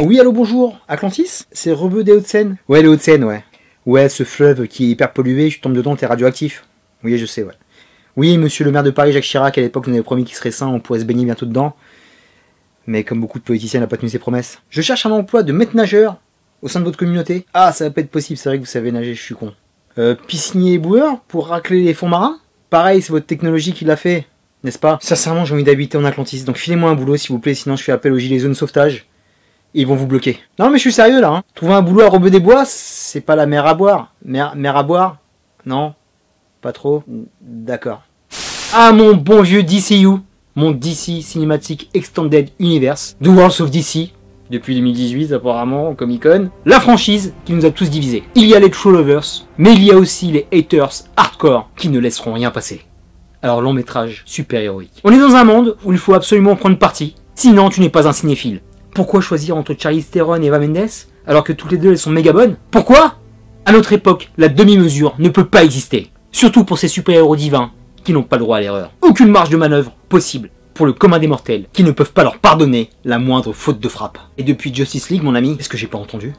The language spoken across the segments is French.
Oui, allô, bonjour. Atlantis? C'est Rebeu des Hauts-de-Seine? Ouais, les Hauts-de-Seine, ouais. Ouais, ce fleuve qui est hyper pollué, je tombe dedans, t'es radioactif. Oui, je sais, ouais. Oui, monsieur le maire de Paris, Jacques Chirac, à l'époque, nous avait promis qu'il serait sain, on pourrait se baigner bientôt dedans. Mais comme beaucoup de politiciens, il n'a pas tenu ses promesses. Je cherche un emploi de maître nageur au sein de votre communauté. Ah, ça va pas être possible, c'est vrai que vous savez nager, je suis con. Piscinier et boueur pour racler les fonds marins? Pareil, c'est votre technologie qui l'a fait, n'est-ce pas? Sincèrement, j'ai envie d'habiter en Atlantis, donc filez-moi un boulot s'il vous plaît, sinon je fais appel aux gilets jaunes sauvetage. Et ils vont vous bloquer. Non mais je suis sérieux là, hein. Trouver un boulot à Rebeu des Bois, c'est pas la mer à boire. Mer à boire? Non? Pas trop? D'accord. Ah mon bon vieux DCU, mon DC Cinematic Extended Universe, The Worlds of DC, depuis 2018 apparemment, Comic Con, la franchise qui nous a tous divisés. Il y a les True Lovers, mais il y a aussi les haters hardcore qui ne laisseront rien passer. Alors long métrage super héroïque. On est dans un monde où il faut absolument prendre parti, sinon tu n'es pas un cinéphile. Pourquoi choisir entre Charlize Theron et Eva Mendes, alors que toutes les deux elles sont méga bonnes? Pourquoi? À notre époque, la demi-mesure ne peut pas exister. Surtout pour ces super-héros divins qui n'ont pas le droit à l'erreur. Aucune marge de manœuvre possible pour le commun des mortels qui ne peuvent pas leur pardonner la moindre faute de frappe. Et depuis Justice League, mon ami, est-ce que j'ai pas entendu?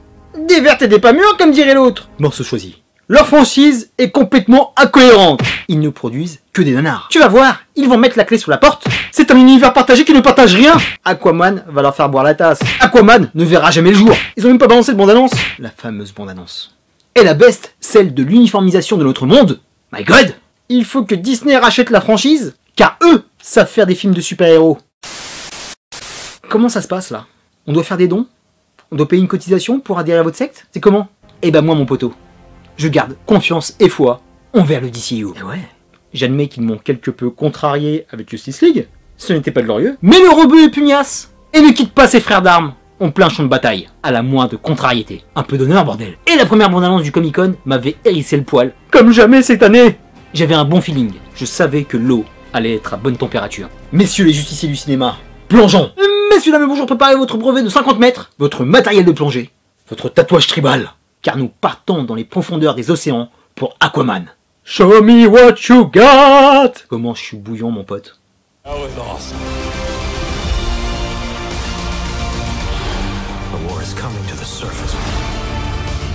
Des vertes et des pas mûres, comme dirait l'autre. Morceau choisi. Leur franchise est complètement incohérente. Ils ne produisent que des nanars. Tu vas voir, ils vont mettre la clé sous la porte. C'est un univers partagé qui ne partage rien. Aquaman va leur faire boire la tasse. Aquaman ne verra jamais le jour. Ils ont même pas balancé de bande-annonce. La fameuse bande-annonce. Et la best, celle de l'uniformisation de notre monde. My God! Il faut que Disney rachète la franchise, car eux savent faire des films de super-héros. Comment ça se passe là? On doit faire des dons? On doit payer une cotisation pour adhérer à votre secte? C'est comment? Eh ben moi mon poteau, je garde confiance et foi envers le DCU. Et ouais. J'admets qu'ils m'ont quelque peu contrarié avec Justice League, ce n'était pas glorieux, mais le rebeu est pugnace et ne quitte pas ses frères d'armes en plein champ de bataille, à la moindre contrariété. Un peu d'honneur, bordel. Et la première bande-annonce du Comic Con m'avait hérissé le poil, comme jamais cette année. J'avais un bon feeling, je savais que l'eau allait être à bonne température. Messieurs les justiciers du cinéma, plongeons. Messieurs, dames et bonjour, préparez votre brevet de 50 mètres, votre matériel de plongée, votre tatouage tribal, car nous partons dans les profondeurs des océans pour Aquaman. Show me what you got. Comment je suis bouillant, mon pote. That was awesome. The war is coming to the surface,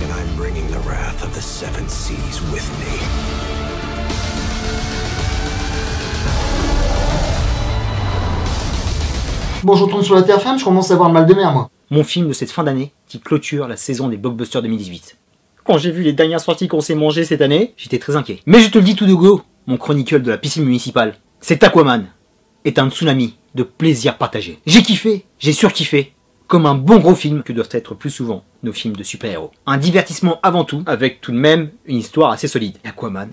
and I'm bringing the wrath of the seven seas with me. Bon, je retourne sur la terre ferme, je commence à avoir le mal de mer, moi. Mon film de cette fin d'année qui clôture la saison des blockbusters 2018. Quand j'ai vu les dernières sorties qu'on s'est mangées cette année, j'étais très inquiet. Mais je te le dis tout de go, mon chronicle de la piscine municipale, cet Aquaman est un tsunami de plaisir partagé. J'ai kiffé, j'ai surkiffé, comme un bon gros film que doivent être plus souvent nos films de super-héros. Un divertissement avant tout, avec tout de même une histoire assez solide. Et Aquaman,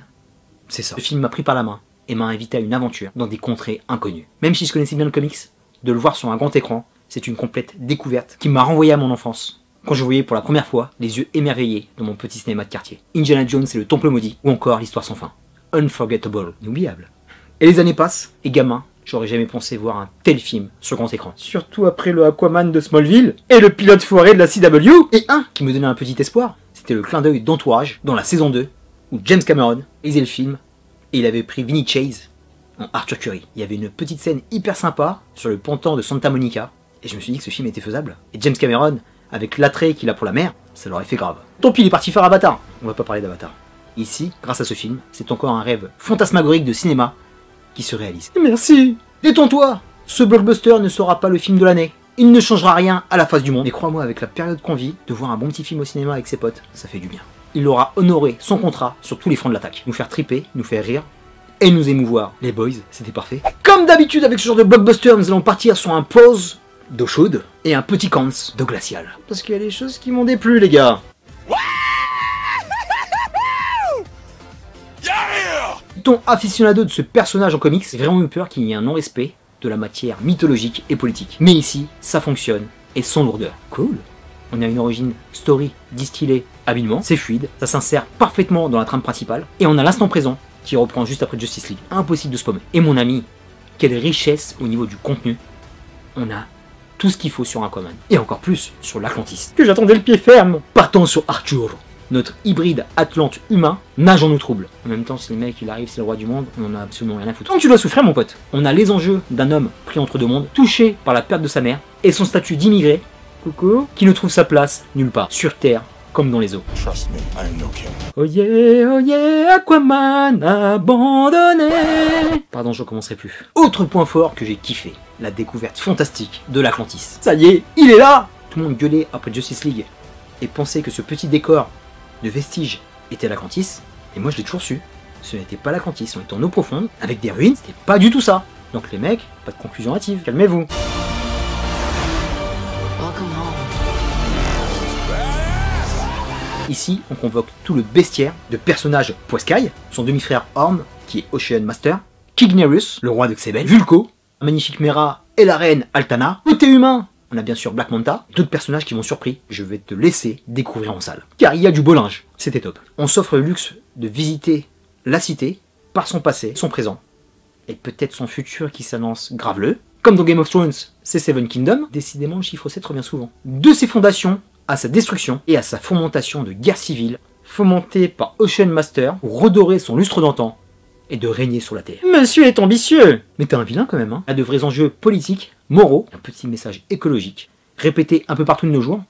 c'est ça. Le film m'a pris par la main et m'a invité à une aventure dans des contrées inconnues. Même si je connaissais bien le comics, de le voir sur un grand écran, c'est une complète découverte qui m'a renvoyé à mon enfance, quand je voyais pour la première fois les yeux émerveillés dans mon petit cinéma de quartier. Indiana Jones et le Temple maudit, ou encore l'Histoire sans fin. Unforgettable, inoubliable. Et les années passent, et gamin, j'aurais jamais pensé voir un tel film sur grand écran. Surtout après le Aquaman de Smallville, et le pilote foiré de la CW, et un qui me donnait un petit espoir, c'était le clin d'œil d'Entourage, dans la saison 2, où James Cameron lisait le film, et il avait pris Vinny Chase en Arthur Curry. Il y avait une petite scène hyper sympa sur le ponton de Santa Monica, et je me suis dit que ce film était faisable. Et James Cameron, avec l'attrait qu'il a pour la mer, ça l'aurait fait grave. Tant pis, il est parti faire Avatar. On va pas parler d'Avatar. Ici, grâce à ce film, c'est encore un rêve fantasmagorique de cinéma qui se réalise. Merci. Détends-toi. Ce blockbuster ne sera pas le film de l'année. Il ne changera rien à la face du monde. Mais crois-moi, avec la période qu'on vit, de voir un bon petit film au cinéma avec ses potes, ça fait du bien. Il aura honoré son contrat sur tous les fronts de l'attaque. Nous faire triper, nous faire rire, et nous émouvoir. Les boys, c'était parfait. Comme d'habitude avec ce genre de blockbuster, nous allons partir sur un pause d'eau chaude et un petit cans d'eau glaciale. Parce qu'il y a des choses qui m'ont déplu, les gars. Ton aficionado de ce personnage en comics, j'ai vraiment eu peur qu'il y ait un non-respect de la matière mythologique et politique. Mais ici, ça fonctionne et sans lourdeur. Cool. On a une origine story distillée habilement, c'est fluide, ça s'insère parfaitement dans la trame principale, et on a l'instant présent qui reprend juste après Justice League. Impossible de se paumer. Et mon ami, quelle richesse au niveau du contenu. On a tout ce qu'il faut sur Aquaman. Et encore plus sur l'Atlantis. Que j'attendais le pied ferme. Partons sur Arthur. Notre hybride Atlante humain nage en eau trouble. En même temps, si le mec il arrive, c'est le roi du monde, on en a absolument rien à foutre. Donc tu dois souffrir, mon pote. On a les enjeux d'un homme pris entre deux mondes, touché par la perte de sa mère, et son statut d'immigré, coucou, qui ne trouve sa place nulle part, sur Terre comme dans les eaux. Trust me, I am no king. Oh yeah, Aquaman abandonné. Pardon, je recommencerai plus. Autre point fort que j'ai kiffé, la découverte fantastique de l'Atlantis. Ça y est, il est là. Tout le monde gueulait après Justice League et pensait que ce petit décor de vestiges était l'Atlantis, et moi je l'ai toujours su. Ce n'était pas l'Atlantis, on était en eau profonde, avec des ruines, c'était pas du tout ça. Donc les mecs, pas de conclusion hâtive, calmez-vous. Ici, on convoque tout le bestiaire de personnages Poiscaille, son demi-frère Orm, qui est Ocean Master, Kignerus, le roi de Xeben, Vulko, un magnifique Mera et la reine Altana, côté humain, on a bien sûr Black Manta, d'autres personnages qui m'ont surpris, je vais te laisser découvrir en salle. Car il y a du beau linge, c'était top. On s'offre le luxe de visiter la cité par son passé, son présent, et peut-être son futur qui s'annonce graveleux. Comme dans Game of Thrones, c'est Seven Kingdoms, décidément le chiffre 7 revient souvent. De ses fondations à sa destruction et à sa fomentation de guerre civile, fomentée par Ocean Master pour redorer son lustre d'antan et de régner sur la Terre. Monsieur est ambitieux, mais t'es un vilain quand même, hein. Il y a de vrais enjeux politiques, moraux, un petit message écologique, répété un peu partout de nos jours,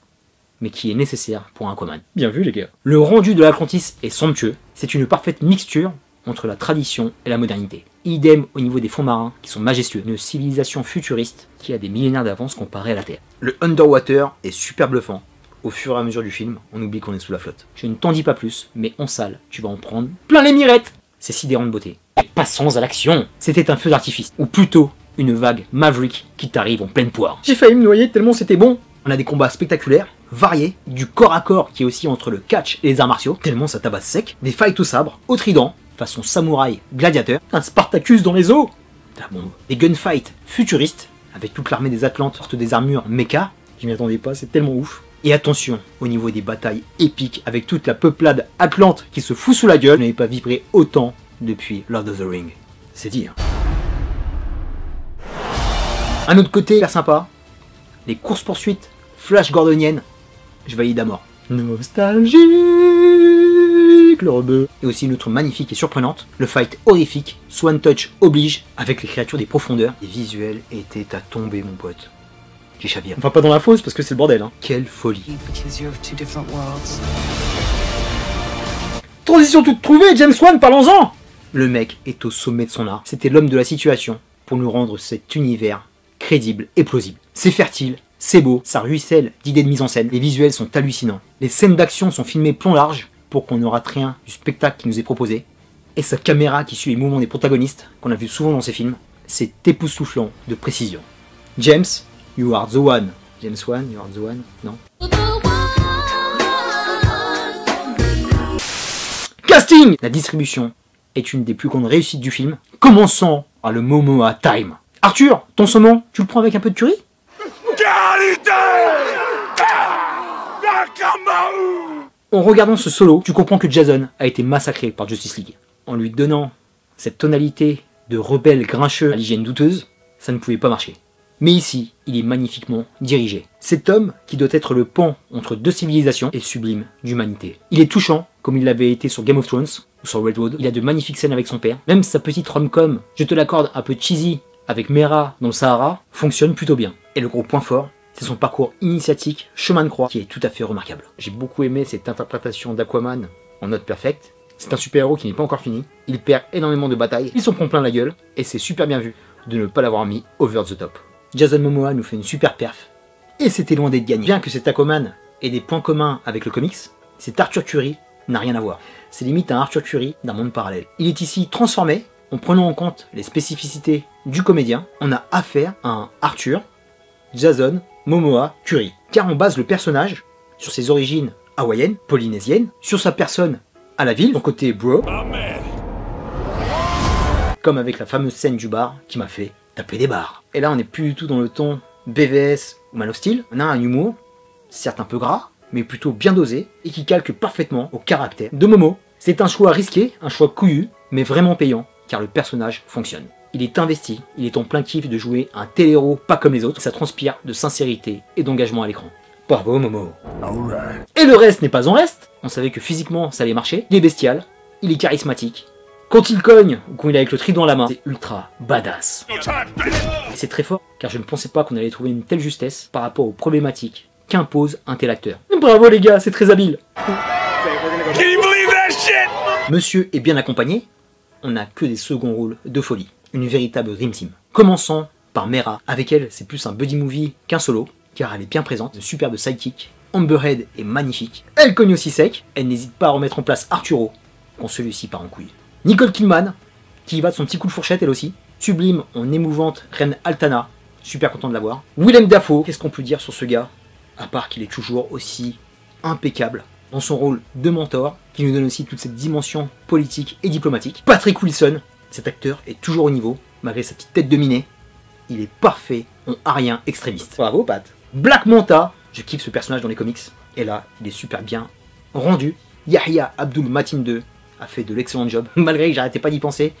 mais qui est nécessaire pour un Aquaman. Bien vu les gars. Le rendu de l'Atlantis est somptueux, c'est une parfaite mixture entre la tradition et la modernité. Idem au niveau des fonds marins qui sont majestueux, une civilisation futuriste qui a des millénaires d'avance comparée à la Terre. Le underwater est super bluffant. Au fur et à mesure du film, on oublie qu'on est sous la flotte. Je ne t'en dis pas plus, mais en salle, tu vas en prendre plein les mirettes. C'est sidérant de beauté. Et passons à l'action. C'était un feu d'artifice, ou plutôt une vague Maverick qui t'arrive en pleine poire. J'ai failli me noyer tellement c'était bon. On a des combats spectaculaires, variés, du corps à corps qui est aussi entre le catch et les arts martiaux, tellement ça tabasse sec, des fights au sabre, au trident, façon samouraï gladiateur, un Spartacus dans les eaux, la bombe, des gunfights futuristes, avec toute l'armée des Atlantes porte des armures mecha, je m'y attendais pas, c'est tellement ouf. Et attention, au niveau des batailles épiques, avec toute la peuplade atlante qui se fout sous la gueule, je n'avais pas vibré autant depuis Lord of the Ring. C'est dire. Un autre côté hyper sympa, les courses-poursuites flash gordoniennes, je valide à mort. Nostalgique, le rebeu. Et aussi une autre magnifique et surprenante, le fight horrifique, Swan Touch oblige, avec les créatures des profondeurs. Les visuels étaient à tomber mon pote. J'ai chaviré. Enfin pas dans la fosse parce que c'est le bordel, hein. Quelle folie. Transition toute trouvée, James Wan, parlons-en. Le mec est au sommet de son art. C'était l'homme de la situation pour nous rendre cet univers crédible et plausible. C'est fertile, c'est beau, ça ruisselle d'idées de mise en scène. Les visuels sont hallucinants. Les scènes d'action sont filmées plomb large pour qu'on ne rate rien du spectacle qui nous est proposé. Et sa caméra qui suit les mouvements des protagonistes, qu'on a vu souvent dans ces films, c'est époustouflant de précision. James, you are the one. James Wan, you are the one. Non. Casting. La distribution est une des plus grandes réussites du film. Commençons par le Momoa Time. Arthur, ton saumon, tu le prends avec un peu de curry? En regardant ce solo, tu comprends que Jason a été massacré par Justice League. En lui donnant cette tonalité de rebelle grincheux à l'hygiène douteuse, ça ne pouvait pas marcher. Mais ici, il est magnifiquement dirigé. Cet homme, qui doit être le pont entre deux civilisations, est sublime d'humanité. Il est touchant, comme il l'avait été sur Game of Thrones, ou sur Redwood. Il a de magnifiques scènes avec son père. Même sa petite rom-com, je te l'accorde, un peu cheesy, avec Mera dans le Sahara, fonctionne plutôt bien. Et le gros point fort, c'est son parcours initiatique, chemin de croix, qui est tout à fait remarquable. J'ai beaucoup aimé cette interprétation d'Aquaman en note perfecte. C'est un super-héros qui n'est pas encore fini. Il perd énormément de batailles, il s'en prend plein la gueule, et c'est super bien vu de ne pas l'avoir mis over the top. Jason Momoa nous fait une super perf, et c'était loin d'être gagné. Bien que cet Aquaman ait des points communs avec le comics, cet Arthur Curry n'a rien à voir. C'est limite un Arthur Curry d'un monde parallèle. Il est ici transformé, en prenant en compte les spécificités du comédien. On a affaire à un Arthur, Jason Momoa Curry, car on base le personnage sur ses origines hawaïennes, polynésiennes, sur sa personne à la ville, son côté bro, comme avec la fameuse scène du bar qui m'a fait taper des barres. Et là on n'est plus du tout dans le ton BVS ou Man of Steel, on a un humour, certes un peu gras, mais plutôt bien dosé, et qui calque parfaitement au caractère de Momo. C'est un choix risqué, un choix couillu, mais vraiment payant, car le personnage fonctionne. Il est investi, il est en plein kiff de jouer un tel héros pas comme les autres, ça transpire de sincérité et d'engagement à l'écran. Bravo Momo. Et le reste n'est pas en reste, on savait que physiquement ça allait marcher, il est bestial, il est charismatique, quand il cogne ou quand il est avec le trident à la main, c'est ultra badass. Et c'est très fort, car je ne pensais pas qu'on allait trouver une telle justesse par rapport aux problématiques qu'impose un tel acteur. Bravo les gars, c'est très habile. Monsieur est bien accompagné, on n'a que des seconds rôles de folie. Une véritable dream team. Commençons par Mera. Avec elle, c'est plus un buddy movie qu'un solo, car elle est bien présente, une superbe sidekick. Amber Heard est magnifique. Elle cogne aussi sec. Elle n'hésite pas à remettre en place Arturo, quand celui-ci part en couille. Nicole Kidman, qui va de son petit coup de fourchette elle aussi. Sublime en émouvante Reine Altana. Super content de la voir. Willem Dafoe, qu'est-ce qu'on peut dire sur ce gars? À part qu'il est toujours aussi impeccable dans son rôle de mentor, qui nous donne aussi toute cette dimension politique et diplomatique. Patrick Wilson, cet acteur est toujours au niveau, malgré sa petite tête de minet. Il est parfait en arien extrémiste. Bravo Pat. Black Manta, je kiffe ce personnage dans les comics, et là, il est super bien rendu. Yahya Abdul Matin II a fait de l'excellent job, malgré que j'arrêtais pas d'y penser.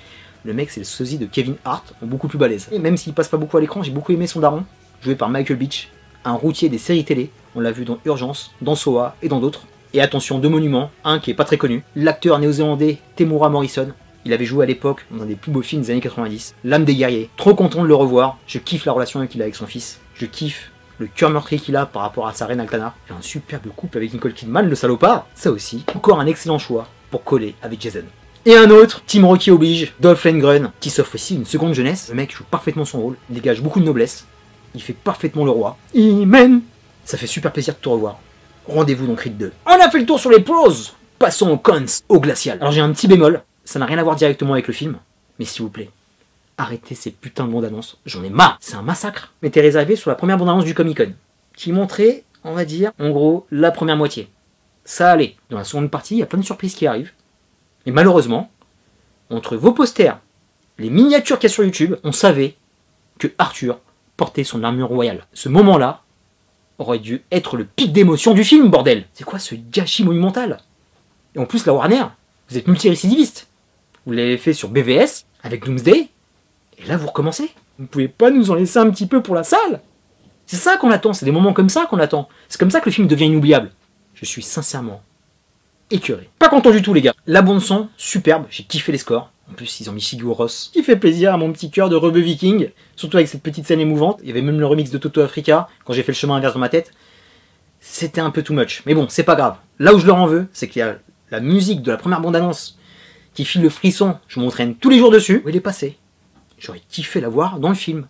Le mec, c'est le sosie de Kevin Hart, en beaucoup plus balèze. Et même s'il passe pas beaucoup à l'écran, j'ai beaucoup aimé son daron, joué par Michael Beach, un routier des séries télé. On l'a vu dans Urgence, dans SOA et dans d'autres. Et attention, deux monuments, un qui est pas très connu, l'acteur néo-zélandais Temuera Morrison. Il avait joué à l'époque dans un des plus beaux films des années 90, L'âme des guerriers. Trop content de le revoir, je kiffe la relation qu'il a avec son fils, je kiffe le cœur meurtri qu'il a par rapport à sa reine Altana. Et un superbe couple avec Nicole Kidman, le salopard, ça aussi. Encore un excellent choix pour coller avec Jason. Et un autre, Team Rocky oblige, Dolph Lundgren, qui s'offre aussi une seconde jeunesse. Le mec joue parfaitement son rôle, il dégage beaucoup de noblesse, il fait parfaitement le roi. Amen. Ça fait super plaisir de te revoir. Rendez-vous dans Creed 2. On a fait le tour sur les pros. Passons aux cons, au glacial. Alors j'ai un petit bémol, ça n'a rien à voir directement avec le film, mais s'il vous plaît, arrêtez ces putains de bandes annonces, j'en ai marre, c'est un massacre. M'était réservé sur la première bande annonce du Comic Con, qui montrait, on va dire, en gros, la première moitié. Ça allait. Dans la seconde partie, il y a plein de surprises qui arrivent. Et malheureusement, entre vos posters, les miniatures qu'il y a sur YouTube, on savait que Arthur portait son armure royale. Ce moment-là aurait dû être le pic d'émotion du film, bordel. C'est quoi ce gâchis monumental? Et en plus, la Warner, vous êtes multirécidiviste. Vous l'avez fait sur BVS, avec Doomsday, et là vous recommencez. Vous ne pouvez pas nous en laisser un petit peu pour la salle? C'est ça qu'on attend, c'est des moments comme ça qu'on attend. C'est comme ça que le film devient inoubliable. Je suis sincèrement écœuré. Pas content du tout les gars. La bande son, superbe, j'ai kiffé les scores. En plus ils ont mis Sigur Rós, qui fait plaisir à mon petit cœur de rebeu viking. Surtout avec cette petite scène émouvante. Il y avait même le remix de Toto Africa, quand j'ai fait le chemin inverse dans ma tête. C'était un peu too much. Mais bon, c'est pas grave. Là où je leur en veux, c'est qu'il y a la musique de la première bande-annonce qui file le frisson. Je m'entraîne tous les jours dessus. Où elle est passée? J'aurais kiffé la voir dans le film.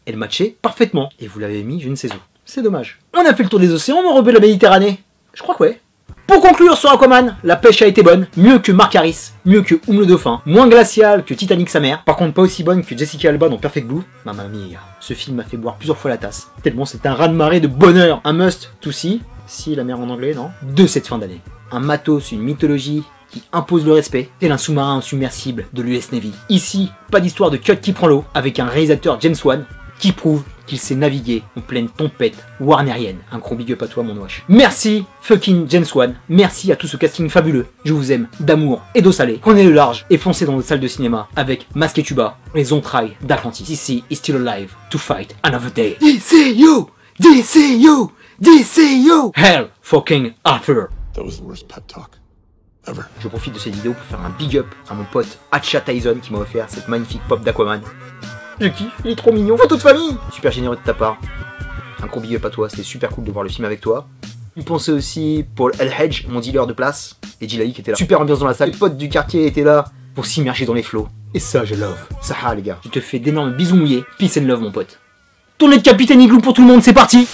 Elle matchait parfaitement. Et vous l'avez mis je ne sais où. C'est dommage. On a fait le tour des océans, mon rebeu de la Méditerranée. Je crois que ouais. Pour conclure sur Aquaman, la pêche a été bonne, mieux que Mark Harris, mieux que le Dauphin, moins glacial que Titanic sa mère, par contre pas aussi bonne que Jessica Alba dans Perfect Blue. Mamma mia, ce film m'a fait boire plusieurs fois la tasse, tellement c'est un raz-de-marée de bonheur. Un must to see, si la mer en anglais, non, de cette fin d'année. Un matos, une mythologie qui impose le respect, tel un sous-marin submersible de l'US Navy. Ici, pas d'histoire de cut qui prend l'eau, avec un réalisateur James Wan, qui prouve qu'il sait naviguer en pleine tempête warnerienne. Un gros big up à toi mon wesh. Merci fucking James Wan, merci à tout ce casting fabuleux. Je vous aime d'amour et d'eau salée. Prenez le large et foncez dans notre salle de cinéma avec Masque et Tuba, les entrailles d'Atlantis. DC is still alive to fight another day. DCU! DCU! DCU! Hell for King Arthur! That was the worst pep talk ever. Je profite de cette vidéo pour faire un big up à mon pote Hatcha Tyson qui m'a offert cette magnifique pop d'Aquaman. Je kiffe, il est trop mignon. Photo de famille. Super généreux de ta part. Un gros big up à toi, c'était super cool de voir le film avec toi. Vous pensez aussi Paul El Hedge, mon dealer de place, et Djilali qui était là. Super ambiance dans la salle, les potes du quartier étaient là pour s'immerger dans les flots. Et ça, je love. Ça les gars. Je te fais d'énormes bisous mouillés. Peace and love mon pote. Tournée de Capitaine Igloo pour tout le monde, c'est parti.